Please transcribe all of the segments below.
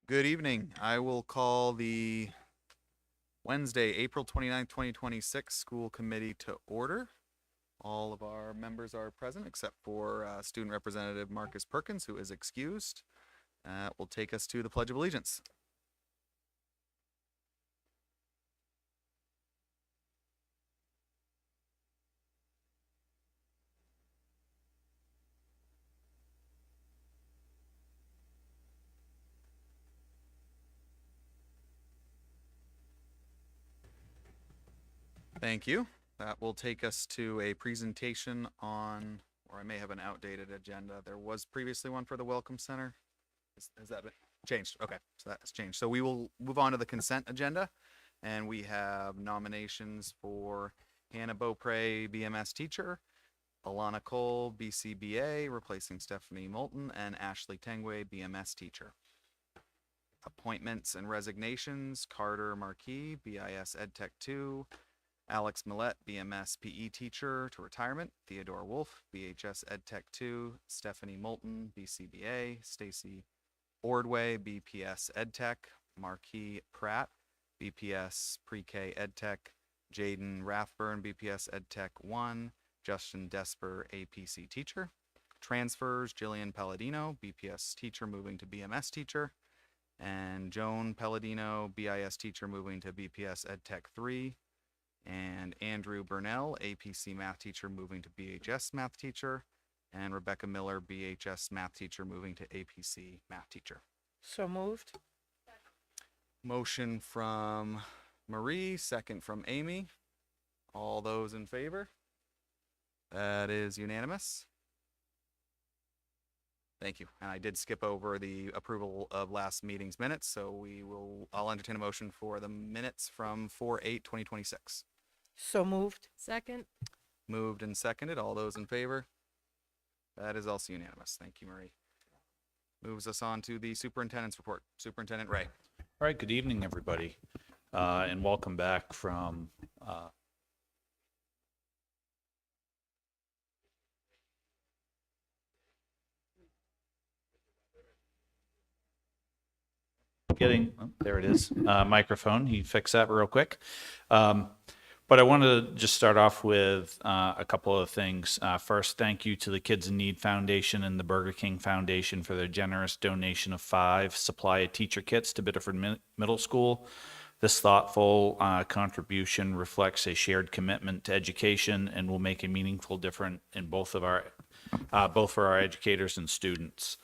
Good evening. I will call the Wednesday, April 29th, 2026 school committee to order. All of our members are present except for Student Representative Marcus Perkins, who is excused. Will take us to the Pledge of Allegiance. Thank you. That will take us to a presentation on, or I may have an outdated agenda. There was previously one for the Welcome Center. Has that been changed? Okay, so that's changed. So we will move on to the consent agenda, and we have nominations for Hannah Beaupre, BMS teacher, Alana Cole, BCBA, replacing Stephanie Moulton, and Ashley Tengway, BMS teacher. Appointments and resignations: Carter Marquis, BIS EdTech 2, Alex Millette, BMS PE teacher to retirement, Theodore Wolf, BHS EdTech 2, Stephanie Moulton, BCBA, Stacy Ordway, BPS EdTech, Marquis Pratt, BPS Pre-K EdTech, Jaden Rathburn, BPS EdTech 1, Justin Desper, APC teacher. Transfers: Jillian Palladino, BPS teacher moving to BMS teacher, and Joan Palladino, BIS teacher moving to BPS EdTech 3, and Andrew Burnell, APC math teacher moving to BHS math teacher, and Rebecca Miller, BHS math teacher moving to APC math teacher. So moved. Motion from Marie, second from Amy. All those in favor? That is unanimous. Thank you. And I did skip over the approval of last meeting's minutes, so I'll entertain a motion for the minutes from 4/8/2026. So moved. Second. Moved and seconded. All those in favor? That is also unanimous. Thank you, Marie. Moves us on to the superintendent's report. Superintendent Ray. All right, good evening, everybody, and welcome back from there it is, microphone. You fix that real quick. But I wanted to just start off with a couple of things. First, thank you to the Kids in Need Foundation and the Burger King Foundation for their generous donation of 5 supply of teacher kits to Biddeford Middle School. This thoughtful contribution reflects a shared commitment to education and will make a meaningful difference in both for our educators and students.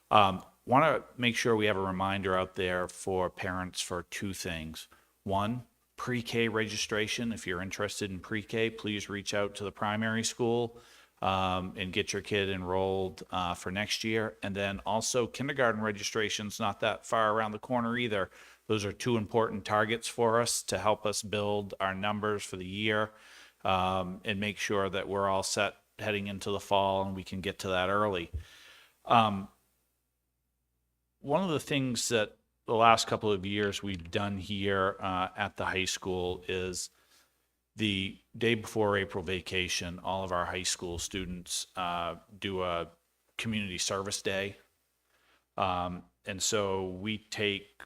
Want to make sure we have a reminder out there for parents for 2 things. One, pre-K registration. If you're interested in pre-K, please reach out to the primary school and get your kid enrolled for next year. And then also kindergarten registration's not that far around the corner either. Those are 2 important targets for us to help us build our numbers for the year and make sure that we're all set heading into the fall and we can get to that early. One of the things that the last couple of years we've done here at the high school is the day before April vacation, all of our high school students do a community service day. And so we take,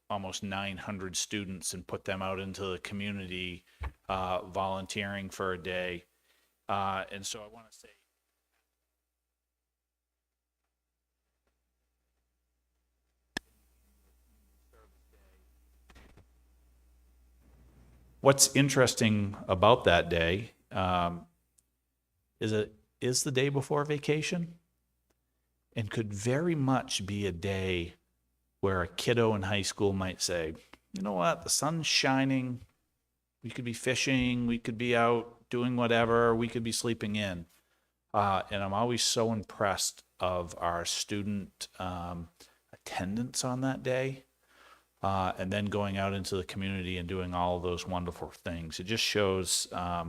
almost 900 students and put them out into the community volunteering for a day. And so I want to say, what's interesting about that day is it is the day before vacation and could very much be a day where a kiddo in high school might say, you know what, the sun's shining, we could be fishing, we could be out doing whatever, we could be sleeping in. And I'm always so impressed of our student attendance on that day. And then going out into the community and doing all of those wonderful things. It just shows us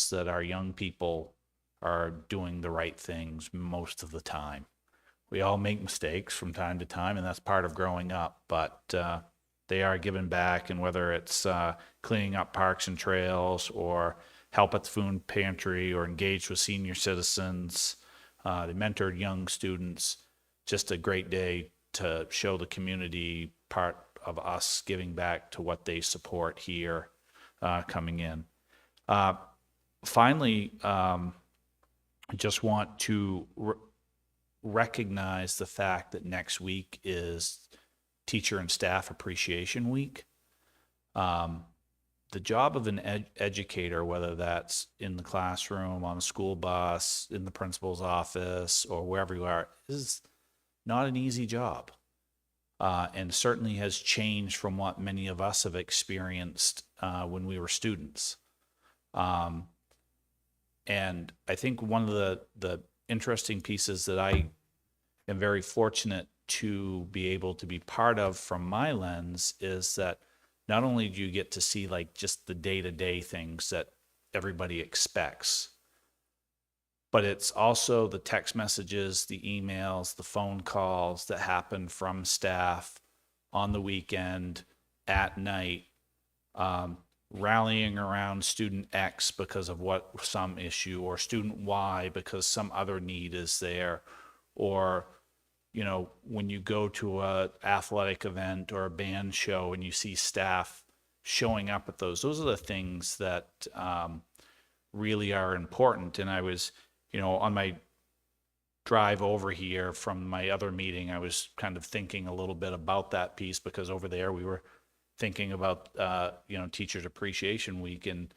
that our young people are doing the right things most of the time. We all make mistakes from time to time, and that's part of growing up, but they are giving back, and whether it's cleaning up parks and trails or help at the food pantry or engage with senior citizens, they mentored young students. just a great day to show the community part of us giving back to what they support here coming in. Finally, I just want to recognize the fact that next week is Teacher and Staff Appreciation Week. The job of an educator, whether that's in the classroom, on a school bus, in the principal's office, or wherever you are, is not an easy job. And certainly has changed from what many of us have experienced when we were students. And I think one of the interesting pieces that I am very fortunate to be able to be part of from my lens is that not only do you get to see like just the day-to-day things that everybody expects, but it's also the text messages, the emails, the phone calls that happen from staff on the weekend, at night, rallying around student X because of what some issue, or student Y because some other need is there, or when you go to a athletic event or a band show and you see staff showing up at those are the things that really are important. And I was, on my drive over here from my other meeting, I was kind of thinking a little bit about that piece, because over there we were thinking about, Teachers Appreciation Week. And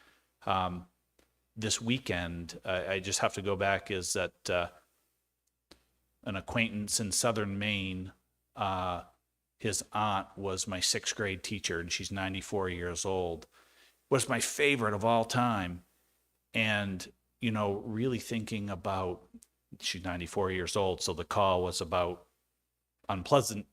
this weekend, I just have to go back, is that an acquaintance in Southern Maine, his aunt was my 6th grade teacher, and she's 94 years old, was my favorite of all time. And, really thinking about, she's 94 years old, so the call was about unpleasant,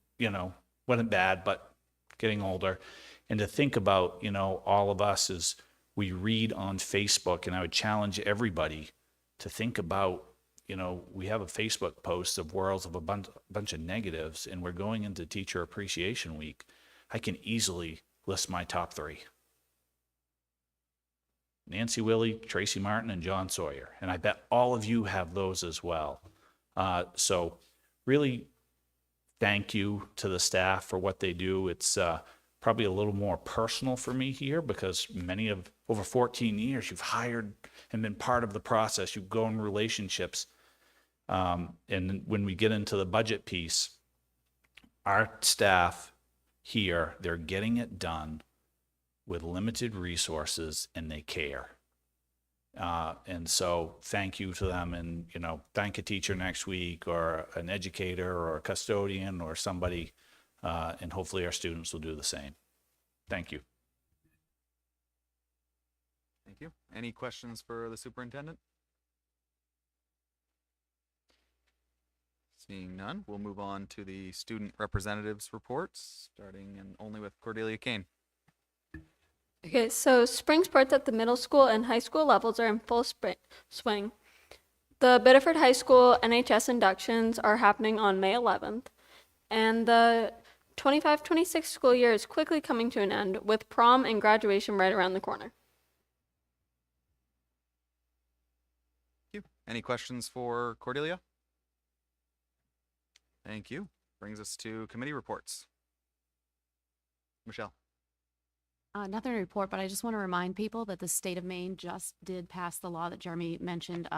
wasn't bad, but getting older. And to think about, all of us as we read on Facebook, and I would challenge everybody to think about, we have a Facebook post of worlds of a bunch of negatives, and we're going into Teacher Appreciation Week. I can easily list my top 3. Nancy Willie, Tracy Martin, and John Sawyer. And I bet all of you have those as well. So really thank you to the staff for what they do. It's probably a little more personal for me here, because many of over 14 years you've hired and been part of the process. You've grown relationships. And when we get into the budget piece, our staff here, they're getting it done with limited resources, and they care. And so thank you to them, and, thank a teacher next week, or an educator, or a custodian, or somebody, and hopefully our students will do the same. Thank you. Thank you. Any questions for the superintendent? Seeing none, we'll move on to the student representatives reports, starting and only with Cordelia Kane. Okay, so spring sports at the middle school and high school levels are in full swing. The Biddeford High School NHS inductions are happening on May 11th, and the 25-26 school year is quickly coming to an end, with prom and graduation right around the corner. Thank you. Any questions for Cordelia? Thank you. Brings us to committee reports. Michelle. Nothing to report, but I just want to remind people that the state of Maine just did pass the law that Jeremy mentioned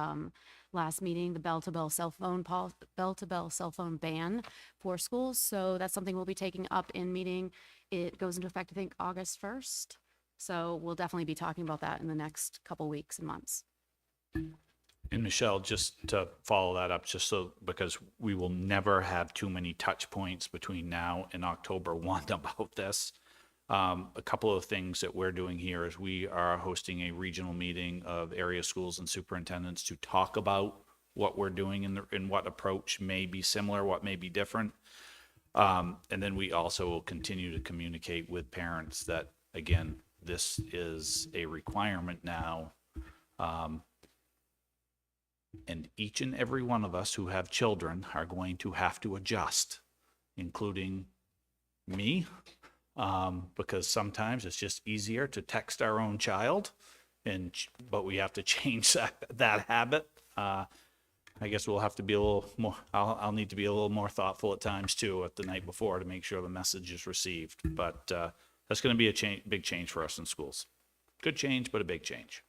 last meeting, the bell-to-bell cell phone ban for schools. So that's something we'll be taking up in meeting. It goes into effect, I think, August 1st. So we'll definitely be talking about that in the next couple weeks and months. And Michelle, just to follow that up, because we will never have too many touch points between now and October 1 about this. A couple of things that we're doing here is we are hosting a regional meeting of area schools and superintendents to talk about what we're doing and what approach may be similar, what may be different. And then we also will continue to communicate with parents that, again, this is a requirement now. And each and every one of us who have children are going to have to adjust, including me, because sometimes it's just easier to text our own child, but we have to change that habit. I I guess we'll have to be a little more, I'll need to be a little more thoughtful at times too at the night before to make sure the message is received. But that's going to be a big change for us in schools. Good change, but a big change.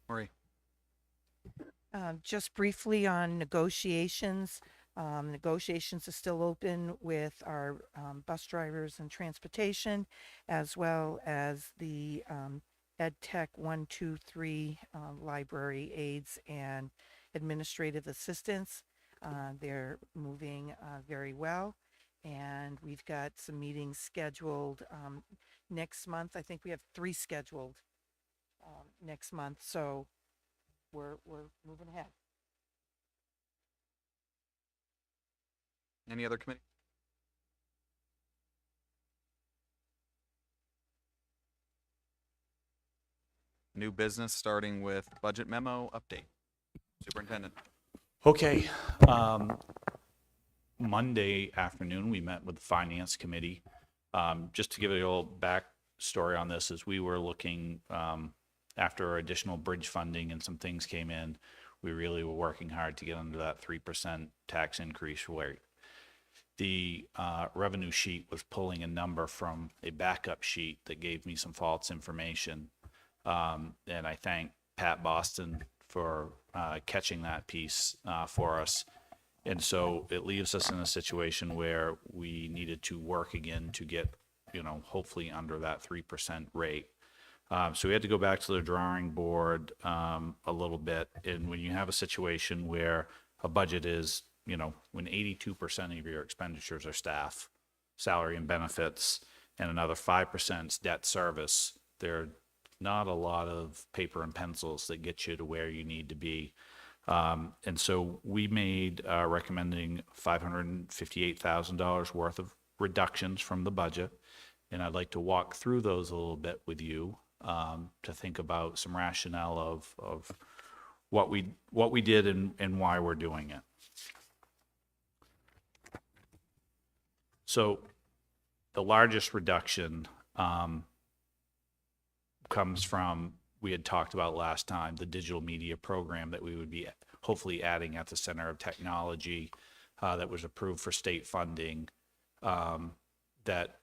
Marie. Just briefly on negotiations. Negotiations are still open with our bus drivers and transportation, as well as the Ed Tech 1, 2, 3 library aides and administrative assistants. They're moving very well, and we've got some meetings scheduled next month. I think we have 3 scheduled next month, so we're moving ahead. Any other committee? New business, starting with budget memo update. Superintendent. Okay. Monday afternoon, we met with the finance committee. Just to give you a little backstory on this, is we were looking after additional bridge funding and some things came in, we really were working hard to get under that 3% tax increase rate. The revenue sheet was pulling a number from a backup sheet that gave me some false information. And I thank Pat Boston for catching that piece for us. And so it leaves us in a situation where we needed to work again to get, hopefully under that 3% rate. So we had to go back to the drawing board a little bit. And when you have a situation where a budget is, when 82% of your expenditures are staff, salary and benefits, and another 5% is debt service, there are not a lot of paper and pencils that get you to where you need to be. And so we made recommending $558,000 worth of reductions from the budget. And I'd like to walk through those a little bit with you to think about some rationale of what we did and why we're doing it. So the largest reduction comes from, we had talked about last time, the digital media program that we would be hopefully adding at the Center of Technology that was approved for state funding. That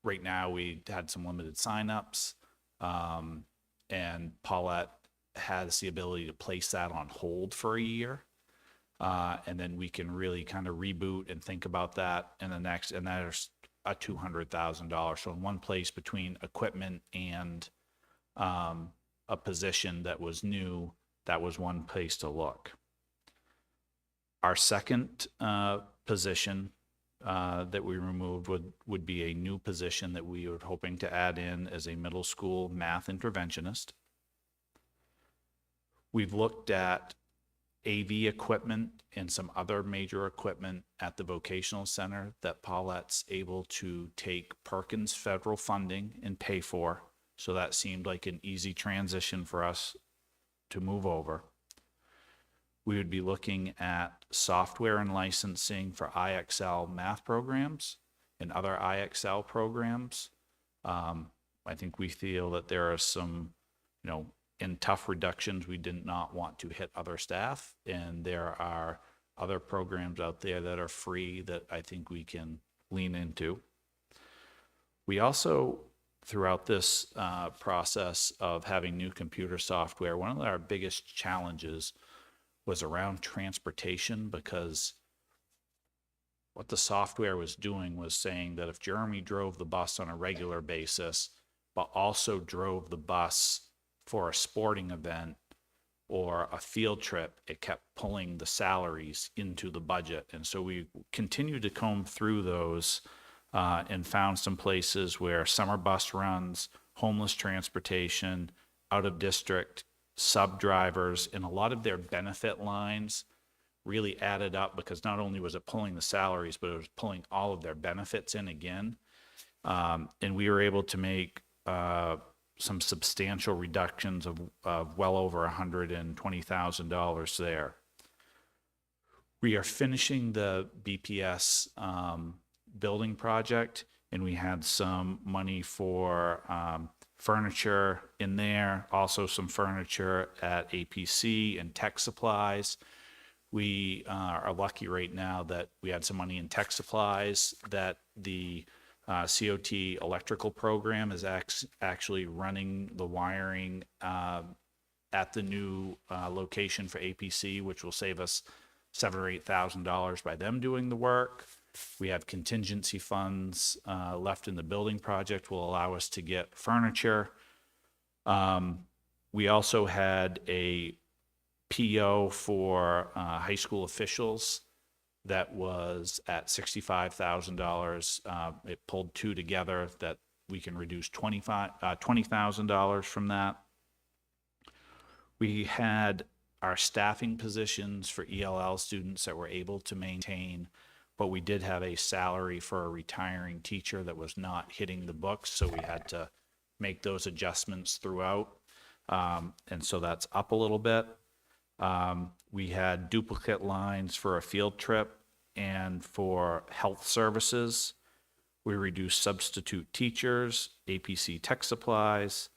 right now we had some limited signups, and Paulette has the ability to place that on hold for a year. And then we can really kind of reboot and think about that in the next, and there's a $200,000. So in one place between equipment and a position that was new, that was one place to look. Our second position that we removed would be a new position that we were hoping to add in as a middle school math interventionist. We've looked at AV equipment and some other major equipment at the vocational center that Paulette's able to take Perkins federal funding and pay for. So that seemed like an easy transition for us to move over. We would be looking at software and licensing for IXL math programs and other IXL programs. I think we feel that there are some, in tough reductions, we did not want to hit other staff, and there are other programs out there that are free that I think we can lean into. We also, throughout this process of having new computer software, one of our biggest challenges was around transportation, because what the software was doing was saying that if Jeremy drove the bus on a regular basis, but also drove the bus for a sporting event or a field trip, it kept pulling the salaries into the budget. And so we continued to comb through those and found some places where summer bus runs, homeless transportation, out of district, sub drivers, and a lot of their benefit lines really added up, because not only was it pulling the salaries, but it was pulling all of their benefits in again. And we were able to make some substantial reductions of well over $120,000 there. We are finishing the BPS building project, and we had some money for furniture in there, also some furniture at APC and tech supplies. We are lucky right now that we had some money in tech supplies, that the COT electrical program is actually running the wiring at the new location for APC, which will save us $7,000 or $8,000 by them doing the work. We have contingency funds left in the building project, will allow us to get furniture. We also had a PO for high school officials that was at $65,000. It pulled two together that we can reduce $20,000 from that. We had our staffing positions for ELL students that were able to maintain, but we did have a salary for a retiring teacher that was not hitting the books, so we had to make those adjustments throughout. And so that's up a little bit. We had duplicate lines for a field trip and for health services. We reduced substitute teachers, APC tech supplies,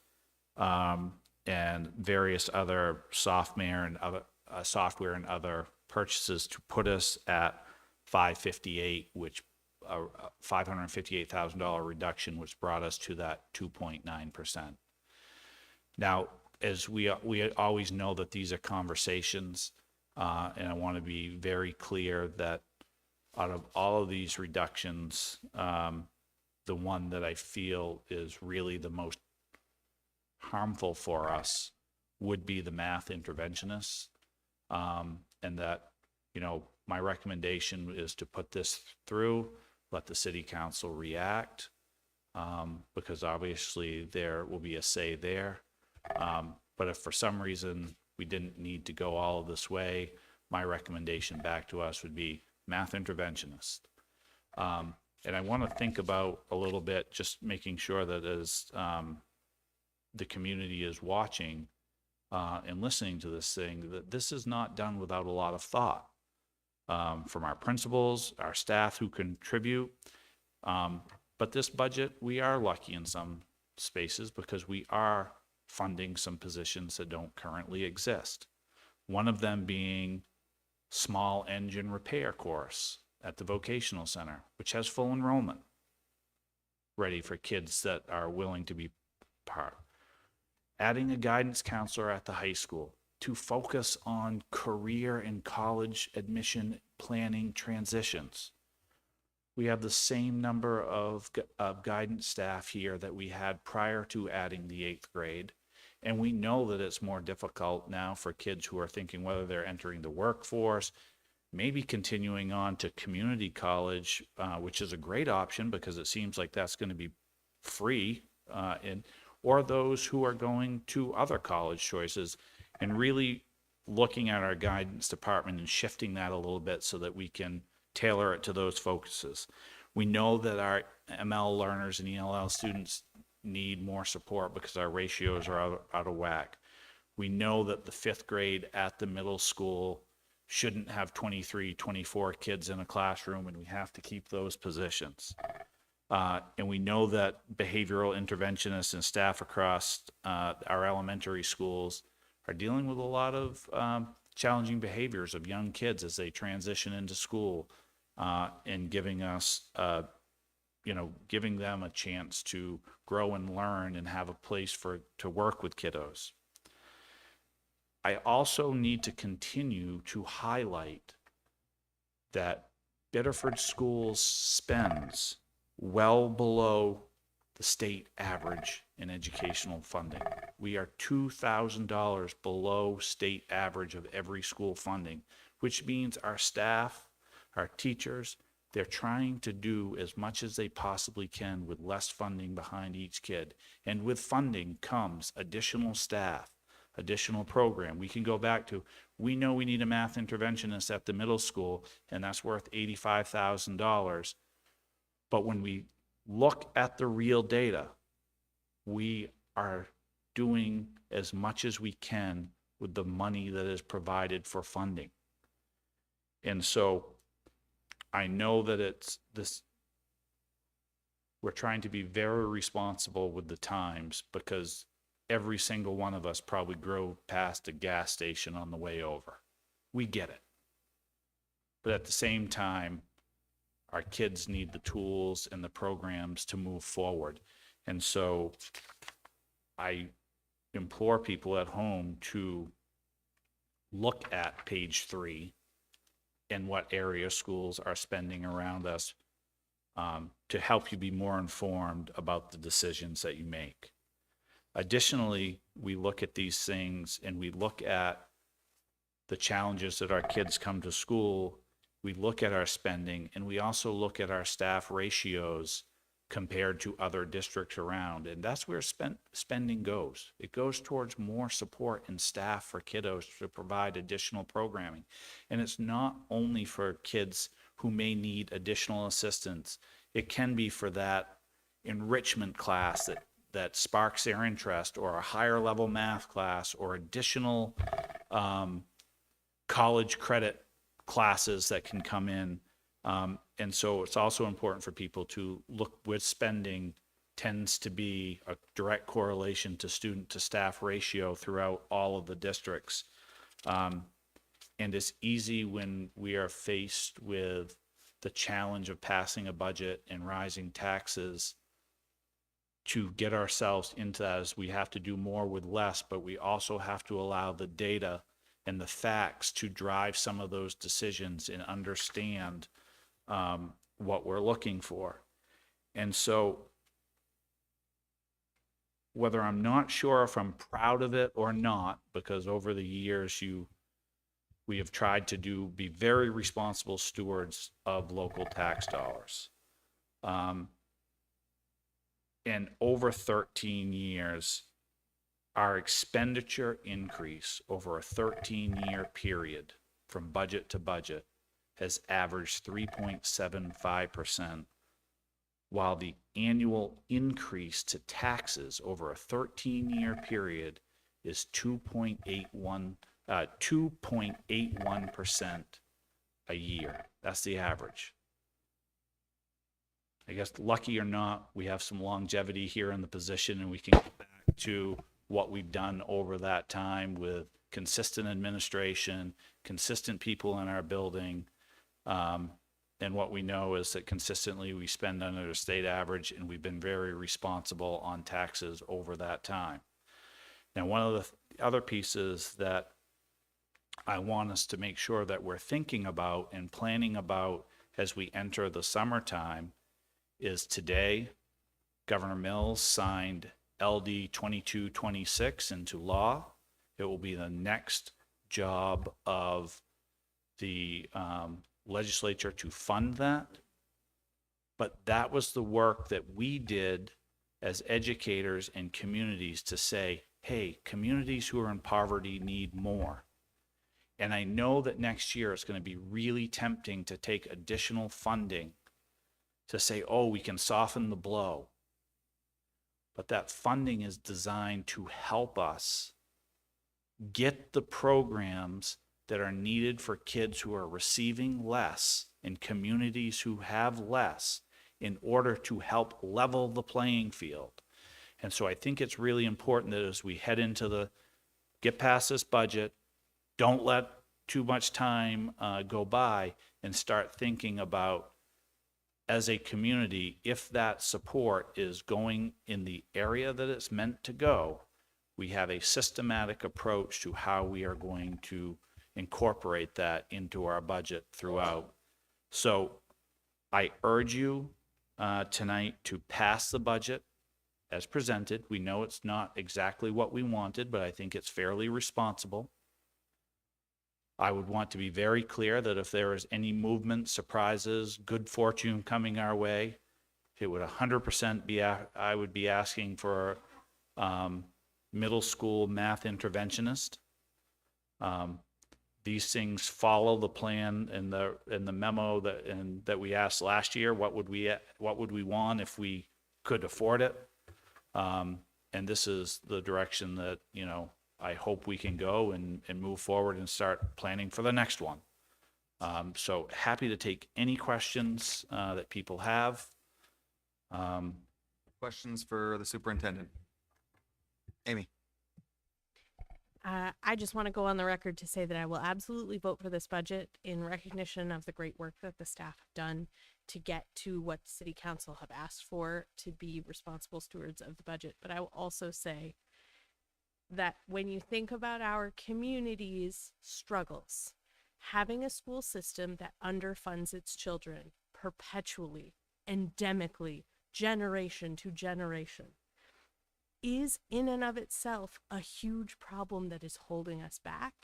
and various other software and other purchases to put us at 558, which $558,000 reduction, which brought us to that 2.9%. Now, as we always know that these are conversations, and I want to be very clear that out of all of these reductions, the one that I feel is really the most harmful for us would be the math interventionists, and that, my recommendation is to put this through, let the city council react, because obviously there will be a say there. But if for some reason we didn't need to go all of this way, my recommendation back to us would be math interventionist. And I want to think about a little bit, just making sure that as the community is watching and listening to this thing, that this is not done without a lot of thought from our principals, our staff who contribute. But this budget, we are lucky in some spaces because we are funding some positions that don't currently exist. One of them being small engine repair course at the vocational center, which has full enrollment ready for kids that are willing to be part. Adding a guidance counselor at the high school to focus on career and college admission planning transitions. We have the same number of guidance staff here that we had prior to adding the 8th grade. And we know that it's more difficult now for kids who are thinking whether they're entering the workforce, maybe continuing on to community college, which is a great option because it seems like that's going to be free, or those who are going to other college choices, and really looking at our guidance department and shifting that a little bit so that we can tailor it to those focuses. We know that our ML learners and ELL students need more support because our ratios are out of whack. We know that the 5th grade at the middle school shouldn't have 23, 24 kids in a classroom, and we have to keep those positions. And we know that behavioral interventionists and staff across our elementary schools are dealing with a lot of challenging behaviors of young kids as they transition into school, and giving us, giving them a chance to grow and learn and have a place to work with kiddos. I also need to continue to highlight that Biddeford Schools spends well below the state average in educational funding. We are $2,000 below state average of every school funding, which means our staff, our teachers, they're trying to do as much as they possibly can with less funding behind each kid. And with funding comes additional staff, additional program. We can go back to, we know we need a math interventionist at the middle school, and that's worth $85,000. But when we look at the real data, we are doing as much as we can with the money that is provided for funding. And so I know that it's this, we're trying to be very responsible with the times because every single one of us probably drove past a gas station on the way over. We get it. But at the same time, our kids need the tools and the programs to move forward. And so I implore people at home to look at page 3 and what area schools are spending around us to help you be more informed about the decisions that you make. Additionally, we look at these things and we look at the challenges that our kids come to school. We look at our spending and we also look at our staff ratios compared to other districts around. And that's where spending goes. It goes towards more support and staff for kiddos to provide additional programming. And it's not only for kids who may need additional assistance. It can be for that enrichment class that sparks their interest, or a higher level math class, or additional college credit classes that can come in. And so it's also important for people to look with spending tends to be a direct correlation to student to staff ratio throughout all of the districts. And it's easy when we are faced with the challenge of passing a budget and rising taxes to get ourselves into that, as we have to do more with less, but we also have to allow the data and the facts to drive some of those decisions and understand what we're looking for. And so whether I'm not sure if I'm proud of it or not, because over the years we have tried to be very responsible stewards of local tax dollars. And over 13 years, our expenditure increase over a 13-year period from budget to budget has averaged 3.75%, while the annual increase to taxes over a 13-year period is 2.81% a year. That's the average. I guess, lucky or not, we have some longevity here in the position, and we can get back to what we've done over that time with consistent administration, consistent people in our building. And what we know is that consistently we spend under the state average, and we've been very responsible on taxes over that time. Now, one of the other pieces that I want us to make sure that we're thinking about and planning about as we enter the summertime is today, Governor Mills signed LD 2226 into law. It will be the next job of the legislature to fund that. But that was the work that we did as educators and communities to say, hey, communities who are in poverty need more. And I know that next year it's going to be really tempting to take additional funding to say, oh, we can soften the blow. But that funding is designed to help us get the programs that are needed for kids who are receiving less in communities who have less, in order to help level the playing field. And so I think it's really important that as we head into get past this budget, don't let too much time go by, and start thinking about, as a community, if that support is going in the area that it's meant to go, we have a systematic approach to how we are going to incorporate that into our budget throughout. So I urge you tonight to pass the budget as presented. We know it's not exactly what we wanted, but I think it's fairly responsible. I would want to be very clear that if there is any movement, surprises, good fortune coming our way, it would 100% be, I would be asking for middle school math interventionist. These things follow the plan and the memo that we asked last year. What would we want if we could afford it? And this is the direction that, I hope we can go and move forward and start planning for the next one. So happy to take any questions that people have. Questions for the superintendent? Amy? I just want to go on the record to say that I will absolutely vote for this budget in recognition of the great work that the staff have done to get to what city council have asked for to be responsible stewards of the budget. But I will also say that when you think about our community's struggles, having a school system that underfunds its children perpetually, endemically, generation to generation, is in and of itself a huge problem that is holding us back.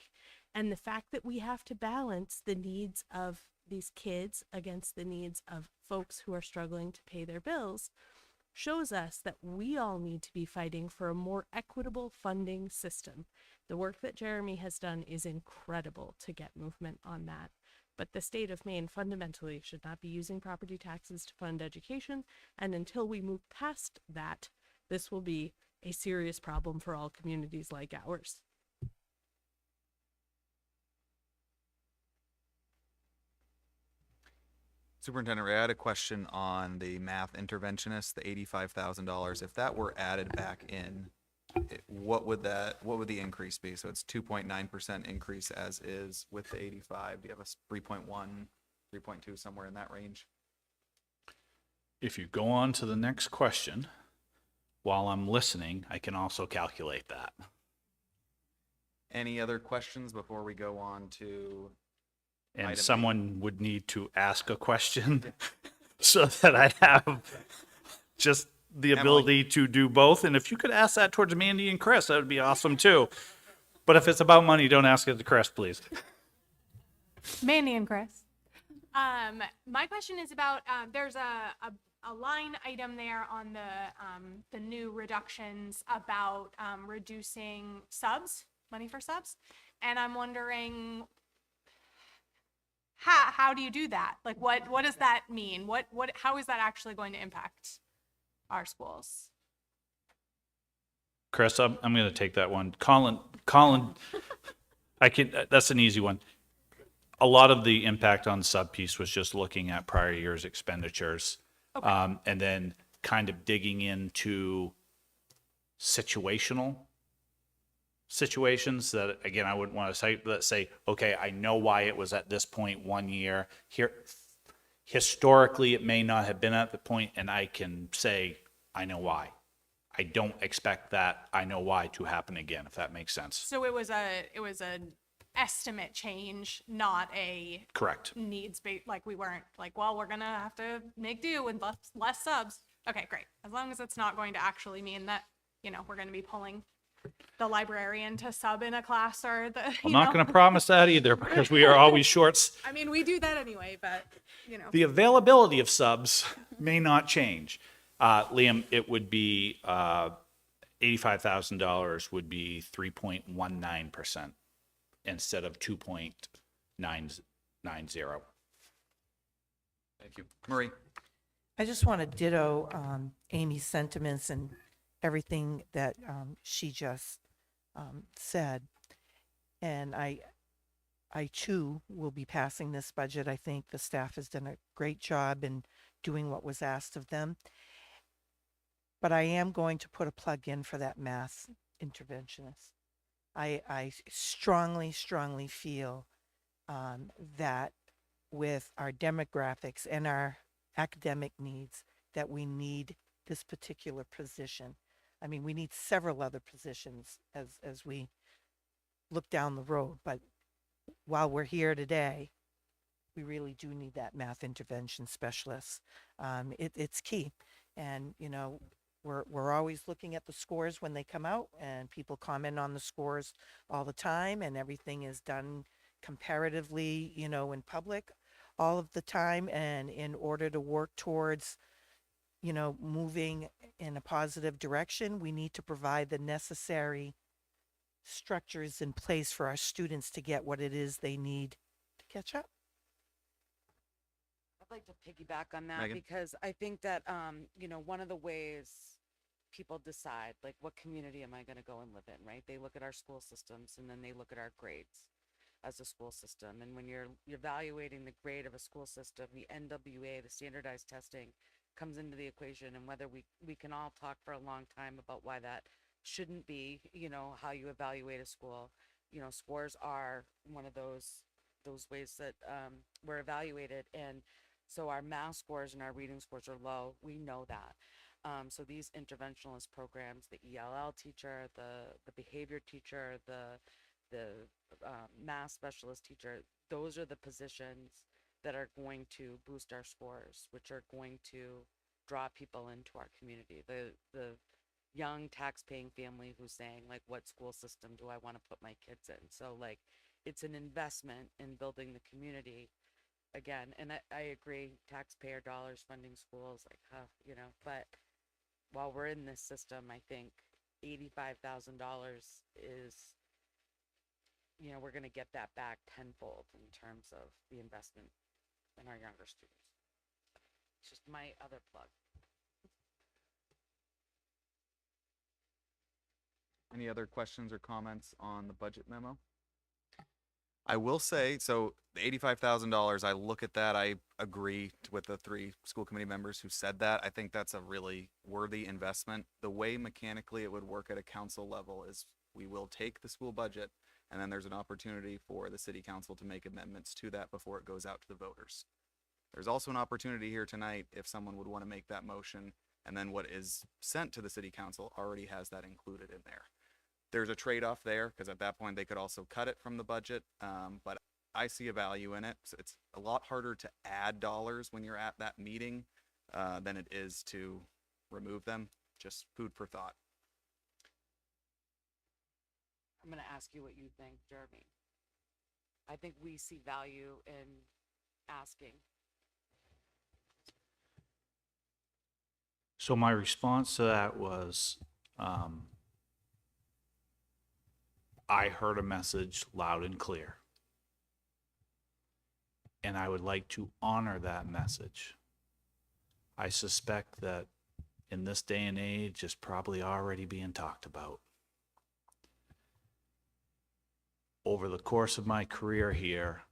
And the fact that we have to balance the needs of these kids against the needs of folks who are struggling to pay their bills shows us that we all need to be fighting for a more equitable funding system. The work that Jeremy has done is incredible to get movement on that. But the state of Maine fundamentally should not be using property taxes to fund education. And until we move past that, this will be a serious problem for all communities like ours. Superintendent Ray, I had a question on the math interventionist, the $85,000. If that were added back in, what would the increase be? So it's 2.9% increase as is with the 85. Do you have a 3.1, 3.2, somewhere in that range? If you go on to the next question, while I'm listening, I can also calculate that. Any other questions before we go on to And Item someone would need to ask a question so that I have just the ability to do both. And if you could ask that towards Mandy and Chris, that would be awesome too. But if it's about money, don't ask it to Chris, please. Mandy and Chris. My question is about there's a line item there on the new reductions about reducing subs, money for subs, and I'm wondering how do you do that? Like what does that mean? How is that actually going to impact our schools? Chris, I'm going to take that one. Colin, that's an easy one. A lot of the impact on sub piece was just looking at prior year's expenditures. Okay. And then kind of digging into situations that, again, I wouldn't want to say, let's say, okay, I know why it was at this point one year. Here, historically, it may not have been at the point, and I can say, I know why. I don't expect that I know why to happen again, if that makes sense. So it was an estimate change, not a Correct. needs based. Like we weren't like, well, we're gonna have to make do with less subs. Okay, great. As long as it's not going to actually mean that we're going to be pulling the librarian to sub in a class or the. I'm not going to promise that either because we are always short. I mean, we do that anyway, but The availability of subs may not change. Liam, it would be $85,000 would be 3.19% instead of 2.990. Thank you. Marie? I just want to ditto Amy's sentiments and everything that she just said. And I too will be passing this budget. I think the staff has done a great job in doing what was asked of them. But I am going to put a plug in for that math interventionist. I strongly feel that with our demographics and our academic needs, that we need this particular position. I mean, we need several other positions as we look down the road, but while we're here today, we really do need that math intervention specialist. It's key. And, we're always looking at the scores when they come out, and people comment on the scores all the time, and everything is done comparatively, in public all of the time. And in order to work towards, moving in a positive direction, we need to provide the necessary structures in place for our students to get what it is they need to catch up. I'd like to piggyback on that Megan? because I think that, one of the ways people decide, like, what community am I going to go and live in, right? They look at our school systems and then they look at our grades as a school system. And when you're evaluating the grade of a school system, the NWA, the standardized testing, comes into the equation, and whether we can all talk for a long time about why that shouldn't be, how you evaluate a school. Scores are one of those ways that we're evaluated, and so our math scores and our reading scores are low. We know that. So these interventionalist programs, the ELL teacher, the behavior teacher, the math specialist teacher, those are the positions that are going to boost our scores, which are going to draw people into our community. The young tax-paying family who's saying, like, what school system do I want to put my kids in? So, like, it's an investment in building the community again. And I agree, taxpayer dollars funding schools, like, but while we're in this system, I think $85,000 is, we're going to get that back tenfold in terms of the investment in our younger students. It's just my other plug. Any other questions or comments on the budget memo? I will say, so the $85,000, I look at that, I agree with the 3 school committee members who said that. I think that's a really worthy investment. The way mechanically it would work at a council level is we will take the school budget, and then there's an opportunity for the city council to make amendments to that before it goes out to the voters. There's also an opportunity here tonight if someone would want to make that motion, and then what is sent to the city council already has that included in there. There's a trade-off there, because at that point they could also cut it from the budget, but I see a value in it. So it's a lot harder to add dollars when you're at that meeting than it is to remove them. Just food for thought. I'm going to ask you what you think, Jeremy. I think we see value in asking. So my response to that was, I heard a message loud and clear. And I would like to honor that message. I suspect that in this day and age, it's probably already being talked about. Over the course of my career here,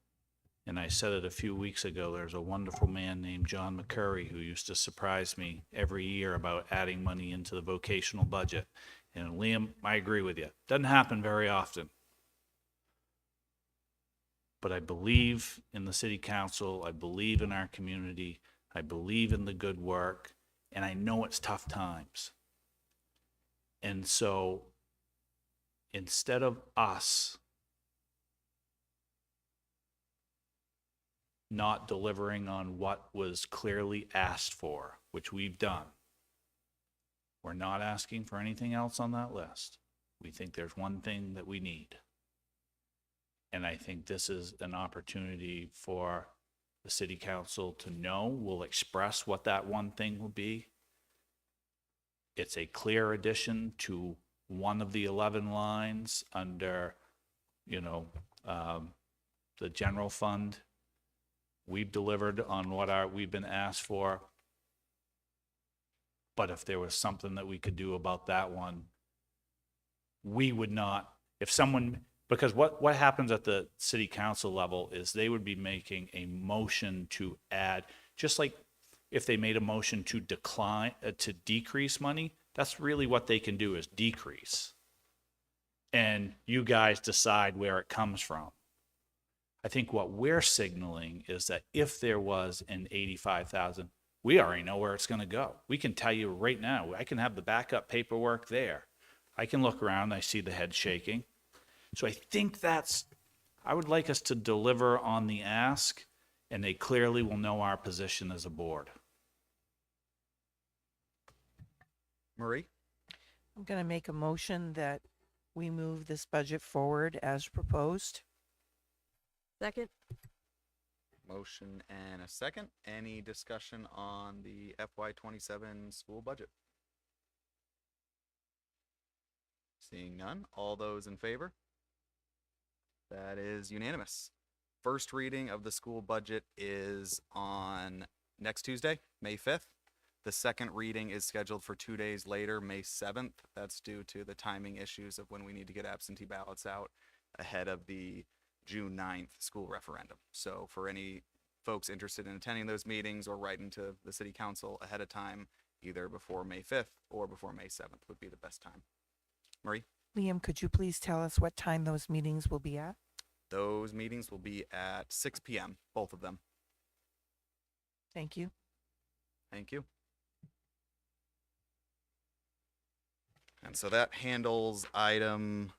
and I said it a few weeks ago, there's a wonderful man named John McCurry who used to surprise me every year about adding money into the vocational budget. And Liam, I agree with you. Doesn't happen very often. But I believe in the city council. I believe in our community. I believe in the good work. And I know it's tough times. And so instead of us not delivering on what was clearly asked for, which we've done, we're not asking for anything else on that list. We think there's one thing that we need. And I think this is an opportunity for the city council to know. We'll express what that one thing will be. It's a clear addition to one of the 11 lines under, the general fund. We've delivered on what we've been asked for. But if there was something that we could do about that one, we would not, because what happens at the city council level is they would be making a motion to add, just like if they made a motion to decrease money, that's really what they can do is decrease. And you guys decide where it comes from. I think what we're signaling is that if there was an 85,000, we already know where it's going to go. We can tell you right now. I can have the backup paperwork there. I can look around. I see the head shaking. So I think I would like us to deliver on the ask, and they clearly will know our position as a board. Marie? I'm going to make a motion that we move this budget forward as proposed. Second. Motion and a second. Any discussion on the FY27 school budget? Seeing none. All those in favor? That is unanimous. First reading of the school budget is on next Tuesday, May 5th. The second reading is scheduled for 2 days later, May 7th. That's due to the timing issues of when we need to get absentee ballots out ahead of the June 9th school referendum. So for any folks interested in attending those meetings or writing to the city council ahead of time, either before May 5th or before May 7th would be the best time. Marie? Liam, could you please tell us what time those meetings will be at? Those meetings will be at 6 p.m., both of them. Thank you. Thank you. And so that handles item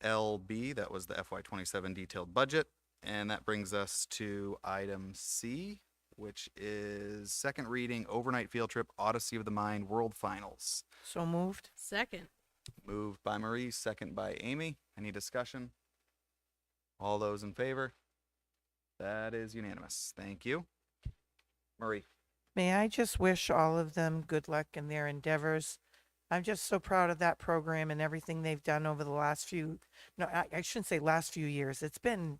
LB, that was the FY27 detailed budget. And that brings us to item C, which is second reading overnight field trip Odyssey of the Mind World Finals. So moved. Second. Moved by Marie, second by Amy. Any discussion? All those in favor? That is unanimous. Thank you. Marie. May I just wish all of them good luck in their endeavors. I'm just so proud of that program and everything they've done over the last few, no, I shouldn't say last few years. It's been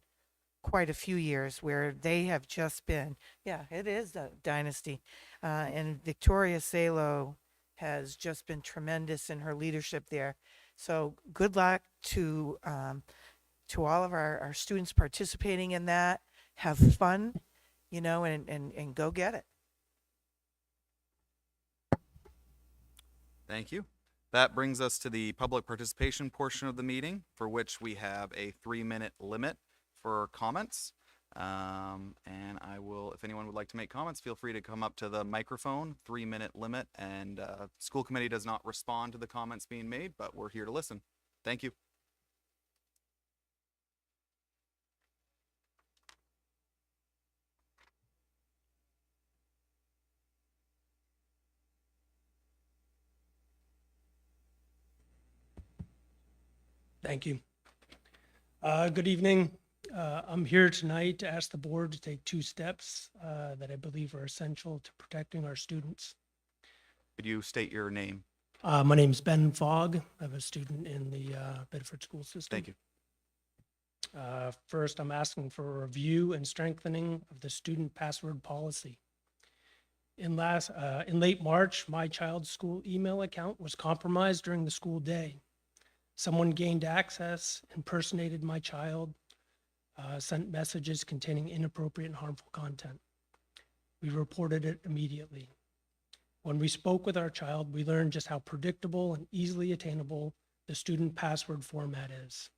quite a few years where they have just been, yeah, it is a dynasty. And Victoria Salo has just been tremendous in her leadership there. So good luck to all of our students participating in that. Have fun, you know, and go get it. Thank you. That brings us to the public participation portion of the meeting, for which we have a 3-minute limit for comments. And I will, if anyone would like to make comments, feel free to come up to the microphone. 3-minute limit, and school committee does not respond to the comments being made, but we're here to listen. Thank you. Thank you. Good evening. I'm here tonight to ask the board to take 2 steps that I believe are essential to protecting our students. Could you state your name? My name's Ben Fogg. I'm a student in the Biddeford school system. Thank you. First, I'm asking for a review and strengthening of the student password policy. In late March, my child's school email account was compromised during the school day. Someone gained access, impersonated my child, sent messages containing inappropriate and harmful content. We reported it immediately. When we spoke with our child, we learned just how predictable and easily attainable the student password format is.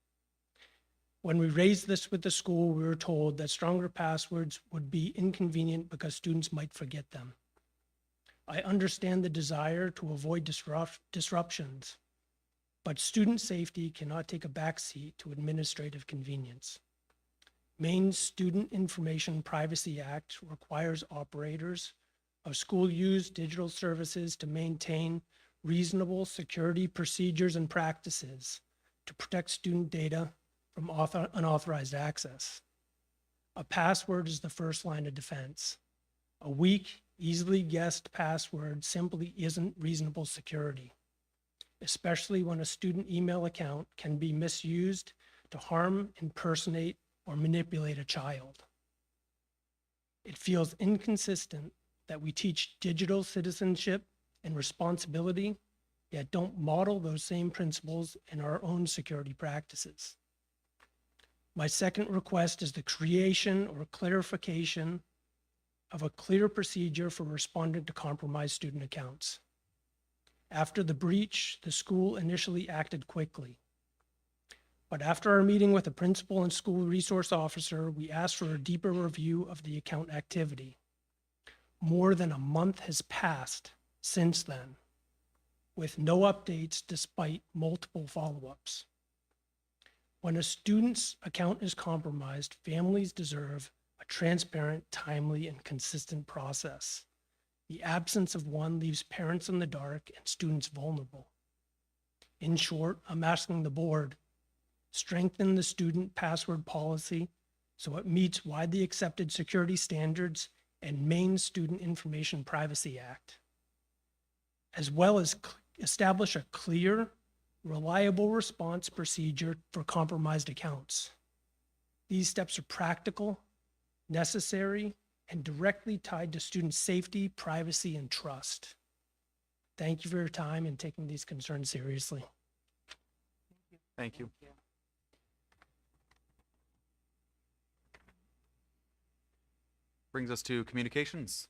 When we raised this with the school, we were told that stronger passwords would be inconvenient because students might forget them. I understand the desire to avoid disruptions, but student safety cannot take a backseat to administrative convenience. Maine's Student Information Privacy Act requires operators of school-used digital services to maintain reasonable security procedures and practices to protect student data from unauthorized access. A password is the first line of defense. A weak, easily guessed password simply isn't reasonable security, especially when a student email account can be misused to harm, impersonate, or manipulate a child. It feels inconsistent that we teach digital citizenship and responsibility, yet don't model those same principles in our own security practices. My second request is the creation or clarification of a clear procedure for responding to compromised student accounts. After the breach, the school initially acted quickly. But after our meeting with the principal and school resource officer, we asked for a deeper review of the account activity. More than a month has passed since then, with no updates despite multiple follow-ups. When a student's account is compromised, families deserve a transparent, timely, and consistent process. The absence of one leaves parents in the dark and students vulnerable. In short, I'm asking the board, strengthen the student password policy so it meets widely accepted security standards and Maine Student Information Privacy Act, as well as establish a clear, reliable response procedure for compromised accounts. These steps are practical, necessary, and directly tied to student safety, privacy, and trust. Thank you for your time and taking these concerns seriously. Thank you. Brings us to communications.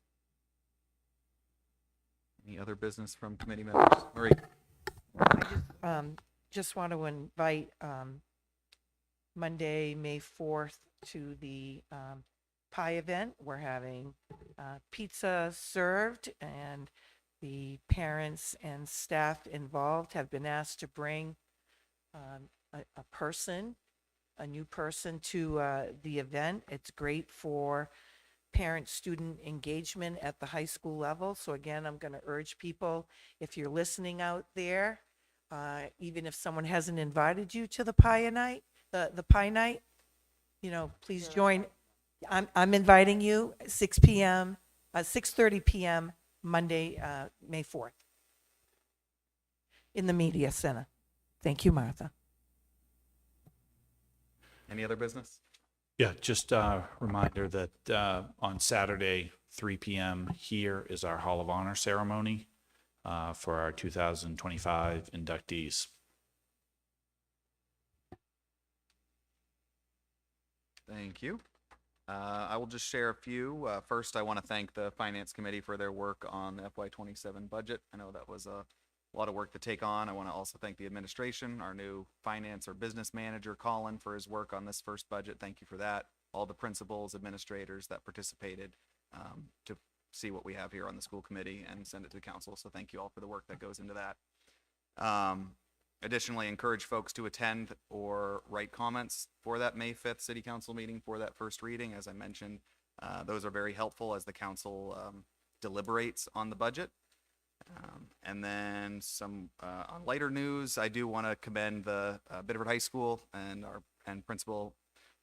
Any other business from committee members? Marie? Just want to invite Monday, May 4th to the pie event. We're having pizza served, and the parents and staff involved have been asked to bring a person, a new person to the event. It's great for parent-student engagement at the high school level. So again, I'm going to urge people, if you're listening out there, even if someone hasn't invited you to the pie night, the pie night, please join. I'm inviting you, 6 p.m., 6:30 p.m., Monday, May 4th, in the Media Center. Thank you, Martha. Any other business? Yeah, just a reminder that on Saturday, 3 p.m. here is our Hall of Honor ceremony for our 2025 inductees. Thank you. I will just share a few. First, I want to thank the Finance Committee for their work on the FY27 budget. I know that was a lot of work to take on. I want to also thank the administration, our new finance or business manager, Colin, for his work on this first budget. Thank you for that. All the principals, administrators that participated to see what we have here on the school committee and send it to the council. So thank you all for the work that goes into that. Additionally, encourage folks to attend or write comments for that May 5th City Council meeting for that first reading. As I mentioned, those are very helpful as the council deliberates on the budget. And then some on lighter news, I do want to commend the Biddeford High School and Principal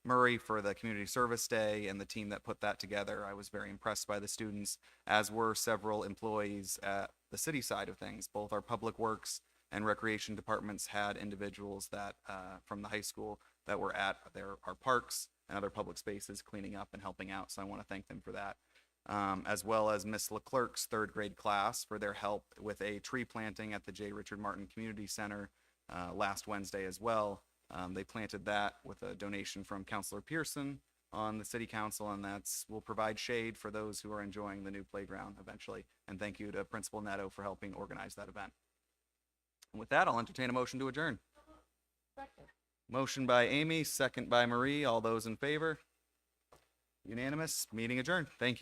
Murray for the Community Service Day and the team that put that together. I was very impressed by the students, as were several employees at the city side of things. Both our Public Works and Recreation departments had individuals that from the high school that were at our parks and other public spaces cleaning up and helping out. So I want to thank them for that. As well as Miss Leclerc's third grade class for their help with a tree planting at the J. Richard Martin Community Center last Wednesday as well. They planted that with a donation from Councilor Pearson on the city council, and will provide shade for those who are enjoying the new playground eventually. And thank you to Principal Netto for helping organize that event. And with that, I'll entertain a motion to adjourn. Motion by Amy, second by Marie. All those in favor? Unanimous. Meeting adjourned. Thank you.